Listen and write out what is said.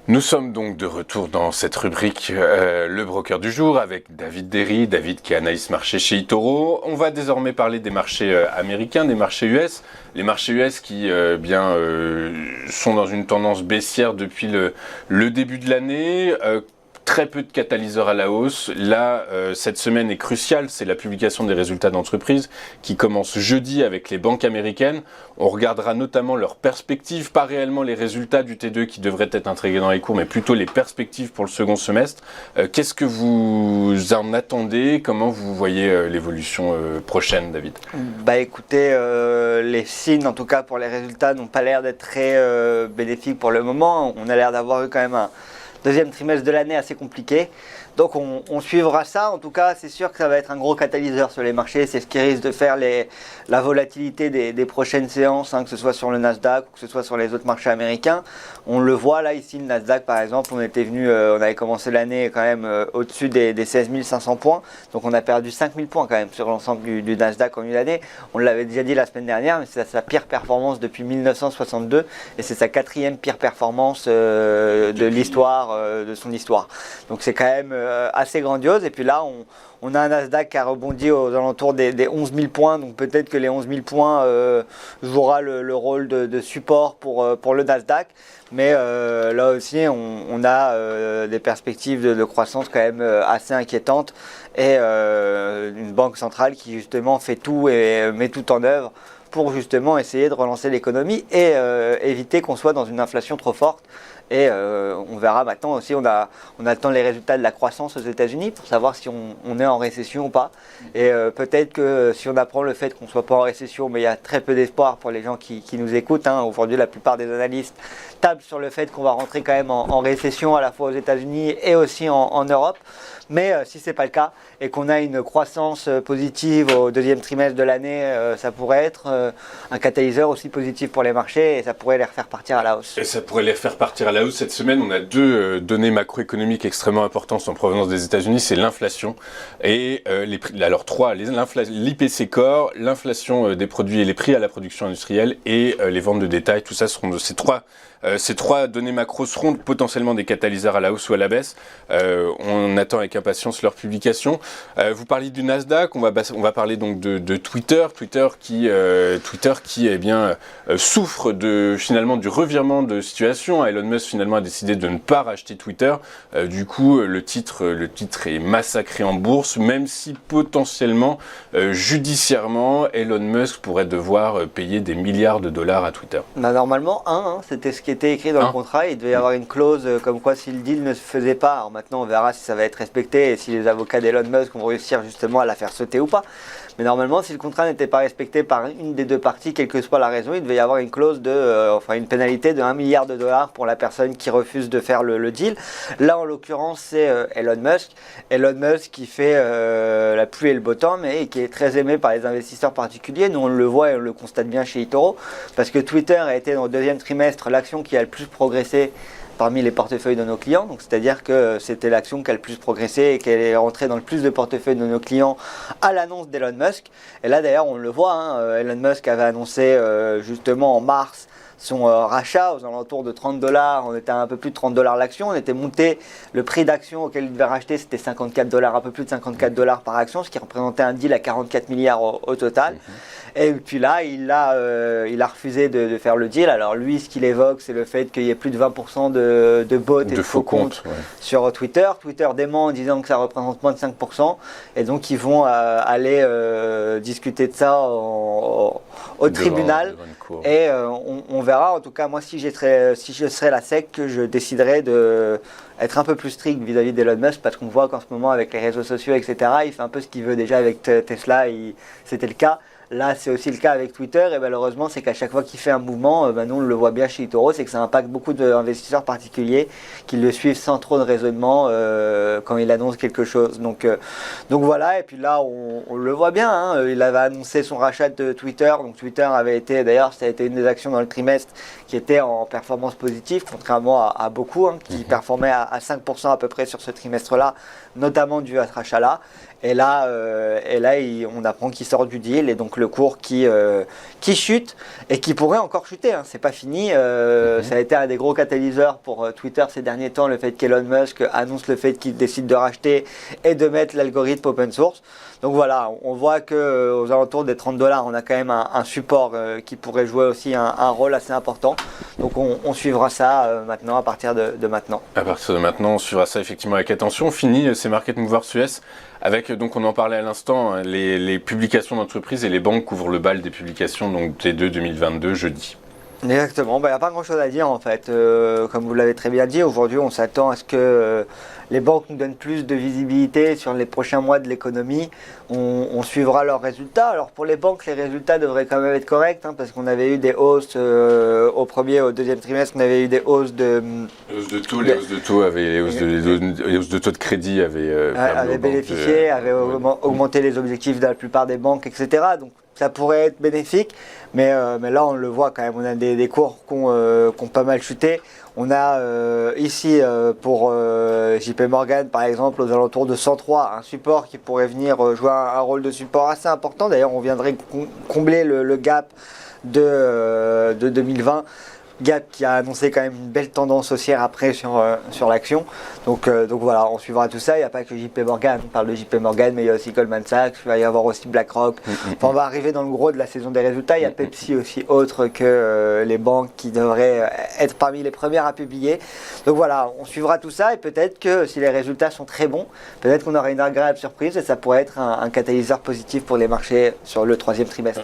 Nous sommes donc de retour dans cette rubrique Le Broker du jour avec David Derry, David qui est analyste marché chez eToro. On va désormais parler des marchés américains, des marchés US. Les marchés US qui sont dans une tendance baissière depuis le début de l'année. Très peu de catalyseurs à la hausse. Là, cette semaine est cruciale, c'est la publication des résultats d'entreprise qui commence jeudi avec les banques américaines. On regardera notamment leurs perspectives, pas réellement les résultats du T2 qui devraient être intégrés dans les cours, mais plutôt les perspectives pour le second semestre. Qu'est-ce que vous en attendez? Comment vous voyez l'évolution prochaine, David? Écoutez, les signes, en tout cas pour les résultats, n'ont pas l'air d'être très bénéfiques pour le moment. On a l'air d'avoir eu quand même un deuxième trimestre de l'année assez compliqué. Donc on suivra ça. En tout cas, c'est sûr que ça va être un gros catalyseur sur les marchés. C'est ce qui risque de faire la volatilité des prochaines séances, que ce soit sur le Nasdaq ou que ce soit sur les autres marchés américains. On le voit là, ici, le Nasdaq par exemple, on avait commencé l'année quand même au-dessus des 16 500 points. Donc on a perdu 5 000 points quand même sur l'ensemble du Nasdaq en une année. On l'avait déjà dit la semaine dernière, mais c'est sa pire performance depuis 1962 et c'est sa quatrième pire performance de l'histoire, de son histoire. Donc c'est quand même assez grandiose. Et puis là, on a un Nasdaq qui a rebondi aux alentours des 11 000 points. Donc peut-être que les 11 000 points jouera le rôle de support pour le Nasdaq. Mais là aussi, on a des perspectives de croissance quand même assez inquiétantes. Et une banque centrale qui justement fait tout et met tout en œuvre pour justement essayer de relancer l'économie et éviter qu'on soit dans une inflation trop forte. Et on verra maintenant aussi, on attend les résultats de la croissance aux États-Unis pour savoir si on est en récession ou pas. Et peut-être que si on apprend le fait qu'on ne soit pas en récession, mais il y a très peu d'espoir pour les gens qui nous écoutent. Aujourd'hui, la plupart des analystes tablent sur le fait qu'on va rentrer quand même en récession à la fois aux États-Unis et aussi en Europe. Mais si ce n'est pas le cas et qu'on a une croissance positive au deuxième trimestre de l'année, ça pourrait être un catalyseur aussi positif pour les marchés et ça pourrait les refaire partir à la hausse. Et ça pourrait les refaire partir à la hausse. Cette semaine, on a deux données macroéconomiques extrêmement importantes en provenance des États-Unis, c'est l'inflation et les prix. Alors l'IPC Core, l'inflation des produits et les prix à la production industrielle et les ventes de détail. Tout ça seront de ces trois données macro seront potentiellement des catalyseurs à la hausse ou à la baisse. On attend avec impatience leur publication. Vous parliez du Nasdaq, on va parler donc de Twitter. Twitter qui souffre finalement du revirement de situation. Elon Musk finalement a décidé de ne pas racheter Twitter. Du coup, le titre est massacré en bourse, même si potentiellement, judiciairement, Elon Musk pourrait devoir payer des milliards de dollars à Twitter. Normalement, c'était ce qui était écrit dans le contrat. Il devait y avoir une clause comme quoi si le deal ne se faisait pas. Alors maintenant, on verra si ça va être respecté et si les avocats d'Elon Musk vont réussir justement à la faire sauter ou pas. Mais normalement, si le contrat n'était pas respecté par une des deux parties, quelle que soit la raison, il devait y avoir une clause une pénalité de 1 milliard de dollars pour la personne qui refuse de faire le deal. Là, en l'occurrence, c'est Elon Musk. Elon Musk qui fait la pluie et le beau temps, mais qui est très aimé par les investisseurs particuliers. Nous, on le voit et on le constate bien chez eToro, parce que Twitter a été dans le deuxième trimestre l'action qui a le plus progressé parmi les portefeuilles de nos clients. Donc c'est-à-dire que c'était l'action qui a le plus progressé et qu'elle est rentrée dans le plus de portefeuilles de nos clients à l'annonce d'Elon Musk. Et là d'ailleurs on le voit, Elon Musk avait annoncé justement en mars son rachat aux alentours de 30 $. On était à un peu plus de 30 $ l'action. On était monté, le prix d'action auquel il devait racheter, c'était 54 $, un peu plus de 54 $ par action, ce qui représentait un deal à 44 milliards au total. Et puis là, il a refusé de faire le deal. Alors lui, ce qu'il évoque, c'est le fait qu'il y ait plus de 20% de bots et de faux comptes sur Twitter. Twitter dément en disant que ça représente moins de 5%. Et donc, ils vont aller discuter de ça au tribunal. Et on verra. En tout cas, moi, si je serais la SEC, je déciderais d'être un peu plus strict vis-à-vis d'Elon Musk, parce qu'on voit qu'en ce moment, avec les réseaux sociaux, etc., il fait un peu ce qu'il veut déjà avec Tesla. C'était le cas. Là, c'est aussi le cas avec Twitter et malheureusement, c'est qu'à chaque fois qu'il fait un mouvement, nous on le voit bien chez eToro, c'est que ça impacte beaucoup d'investisseurs particuliers qui le suivent sans trop de raisonnement quand il annonce quelque chose. Donc voilà, et puis là, on le voit bien, il avait annoncé son rachat de Twitter. Donc Twitter avait été, d'ailleurs, ça a été une des actions dans le trimestre qui était en performance positive, contrairement à beaucoup, qui performaient à 5% à peu près sur ce trimestre-là, notamment dû à ce rachat-là. Et là, on apprend qu'il sort du deal et donc le cours qui chute et qui pourrait encore chuter. Hein. C'est pas fini. Ça a été un des gros catalyseurs pour Twitter ces derniers temps, le fait qu'Elon Musk annonce le fait qu'il décide de racheter et de mettre l'algorithme open source. Donc voilà, on voit qu'aux alentours des $30, on a quand même un support qui pourrait jouer aussi un rôle assez important. Donc on suivra ça maintenant, à partir de maintenant. À partir de maintenant, on suivra ça effectivement avec attention. Fini ces Market Movers US avec, donc on en parlait à l'instant, les publications d'entreprises et les banques couvrent le bal des publications donc T2 2022 jeudi. Exactement, il n'y a pas grand chose à dire en fait. Comme vous l'avez très bien dit, aujourd'hui on s'attend à ce que les banques nous donnent plus de visibilité sur les prochains mois de l'économie. On suivra leurs résultats. Alors pour les banques, les résultats devraient quand même être corrects parce qu'on avait eu des hausses au premier et au deuxième trimestre, on avait eu des hausses de taux. Les hausses de taux les hausses de taux de crédit avaient bénéficié, avaient augmenté les objectifs de la plupart des banques, etc. Donc ça pourrait être bénéfique, mais là on le voit quand même, on a des cours qui ont pas mal chuté. On a ici pour JP Morgan par exemple aux alentours de 103, un support qui pourrait venir jouer un rôle de support assez important. D'ailleurs on viendrait combler le gap de 2020. Gap qui a annoncé quand même une belle tendance haussière après sur l'action. Donc voilà, on suivra tout ça. Il n'y a pas que JP Morgan, on parle de JP Morgan, mais il y a aussi Goldman Sachs, il va y avoir aussi BlackRock. Enfin, on va arriver dans le gros de la saison des résultats. Il y a Pepsi aussi, autre que les banques qui devraient être parmi les premières à publier. Donc voilà, on suivra tout ça et peut-être que si les résultats sont très bons, peut-être qu'on aura une agréable surprise et ça pourrait être un catalyseur positif pour les marchés sur le troisième trimestre.